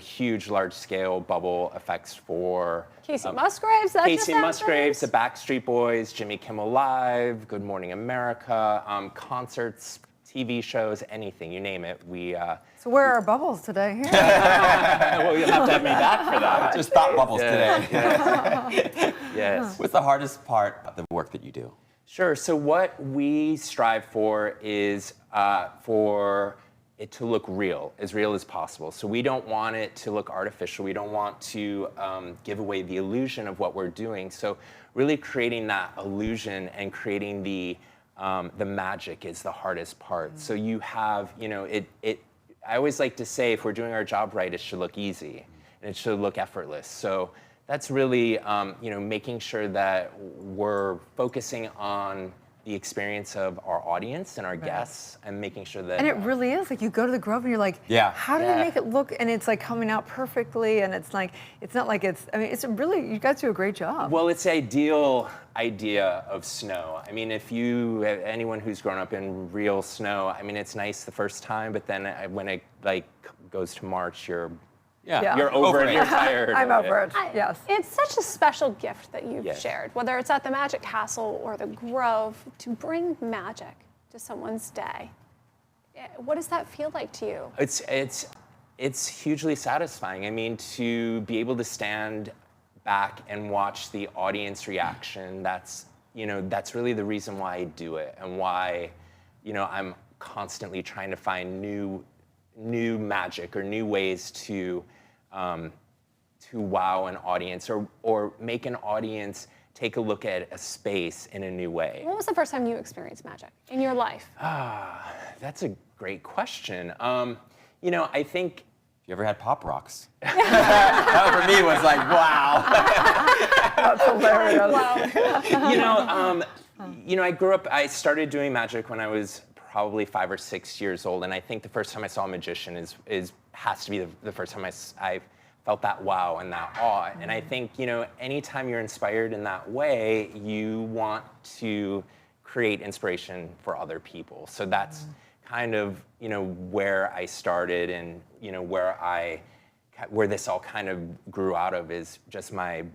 huge, large-scale bubble effects for Casey Musgraves. Casey Musgraves, the Backstreet Boys, Jimmy Kimmel Live, Good Morning America, concerts, TV shows, anything, you name it. So where are our bubbles today? Well, you'll have to have me back for that. Just thought bubbles today. Yes. What's the hardest part of the work that you do? Sure. So what we strive for is for it to look real as possible. So we don't want it to look artificial. We don't want to give away the illusion of what we're doing. So really creating that illusion and creating the magic is the hardest part. So you have, I always like to say, if we're doing our job right, it should look easy and it should look effortless. So that's really, making sure that we're focusing on the experience of our audience and our guests, and making sure that. And it really is like you go to the Grove and you're like, how do they make it look? And it's like coming out perfectly, and it's like it's not like it's. I mean, it's really you guys do a great job. Well, it's the ideal idea of snow. I mean, if you anyone who's grown up in real snow, I mean, it's nice the first time, but then when it like goes to March, you're over it. You're tired. I'm over it. Yes. It's such a special gift that you've Yes. shared, whether it's at the Magic Castle or the Grove, to bring magic to someone's day. What does that feel like to you? It's hugely satisfying. I mean, to be able to stand back and watch the audience reaction, that's really the reason why I do it, and why, I'm constantly trying to find new magic or new ways to wow an audience, or make an audience take a look at a space in a new way. When was the first time you experienced magic in your life? That's a great question. I think. You ever had Pop Rocks? That for me was like, wow. That's hilarious. I grew up. I started doing magic when I was probably 5 or 6 years old, and I think the first time I saw a magician has to be the first time I felt that wow and that awe. And I think anytime you're inspired in that way, you want to create inspiration for other people. So that's kind of where I started, and where this all kind of grew out of is just my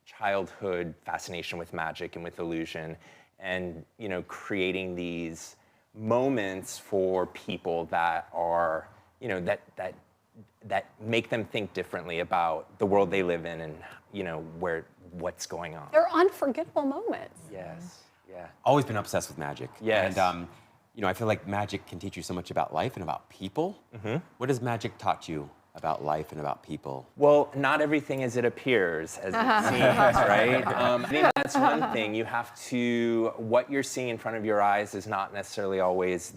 childhood fascination with magic and with illusion, and creating these moments for people that are that make them think differently about the world they live in, and what's going on. They're unforgettable moments. Yes. Yeah. Always been obsessed with magic. Yes. And I feel like magic can teach you so much about life and about people. Mm-hmm. What has magic taught you about life and about people? Well, not everything as it appears, as it seems, right? I think that's one thing. You have to, what you're seeing in front of your eyes is not necessarily always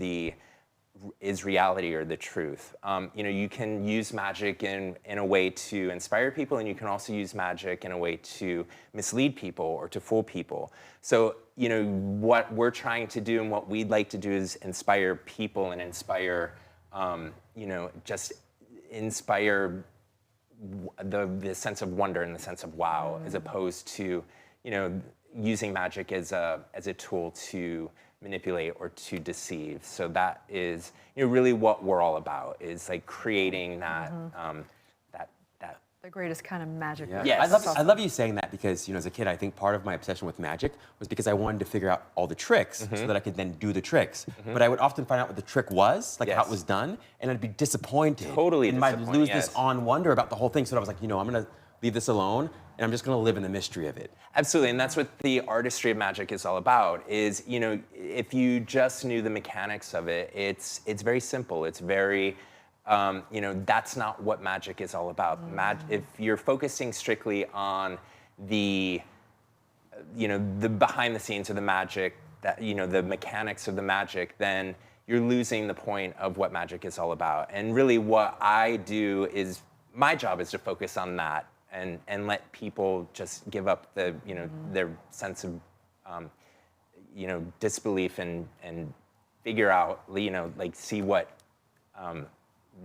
is reality or the truth. You can use magic in a way to inspire people, and you can also use magic in a way to mislead people or to fool people. So, what we're trying to do and what we'd like to do is inspire people and inspire, just inspire the sense of wonder and the sense of wow, as opposed to, using magic as a tool to manipulate or to deceive. So that is really what we're all about, is like creating that the greatest kind of magic. Yeah. Yes. I love you saying that, because as a kid, I think part of my obsession with magic was because I wanted to figure out all the tricks so that I could then do the tricks. But I would often find out what the trick was, like how it was done, and I'd be disappointed. Totally and disappointed, I'd lose this on wonder about the whole thing. So I was like, I'm gonna leave this alone, and I'm just gonna live in the mystery of it. Absolutely, and that's what the artistry of magic is all about, is, if you just knew the mechanics of it, it's very simple. It's very, that's not what magic is all about. If you're focusing strictly on the behind the scenes of the magic, that the mechanics of the magic, then you're losing the point of what magic is all about. And really, what I do is, my job is to focus on that, and let people just give up the their sense of disbelief, and figure out, see what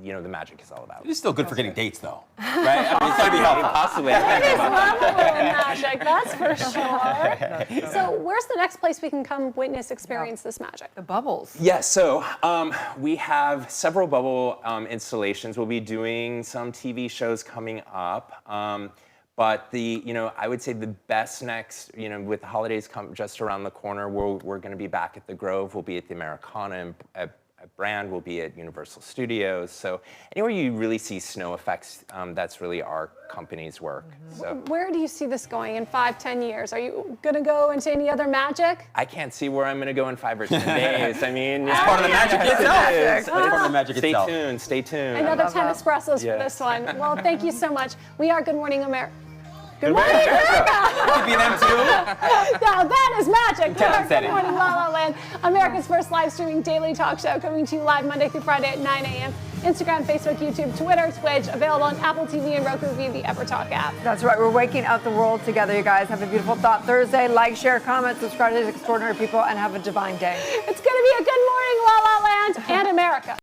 the magic is all about. It's still good for getting dates, though, right? I mean, it's gotta be helpful. Possibly. It is lovable in magic, that's for sure. So where's the next place we can come witness, experience this magic? The bubbles. Yes, so we have several bubble installations. We'll be doing some TV shows coming up. But I would say the best next, with the holidays just around the corner, we're going to be back at the Grove. We'll be at the Americana at Brand. We'll be at Universal Studios. So anywhere you really see snow effects, that's really our company's work. So where do you see this going in 5-10 years? Are you going to go into any other magic? I can't see where I'm going to go in 5 or 10 days. I mean, it's part of the magic itself. It's part of the magic itself. Stay tuned. Another 10 espressos for this one. Well, thank you so much. We are Good Morning America. Good morning, America. Could be them too. Now that is magic. Good morning, La La Land. America's first live streaming daily talk show, coming to you live Monday through Friday at 9 a.m. Instagram, Facebook, YouTube, Twitter, Twitch, available on Apple TV and Roku via the EverTalk app. That's right. We're waking up the world together, you guys. Have a beautiful Thought Thursday. Like, share, comment, subscribe to these extraordinary people, and have a divine day. It's going to be a good morning, La La Land and America.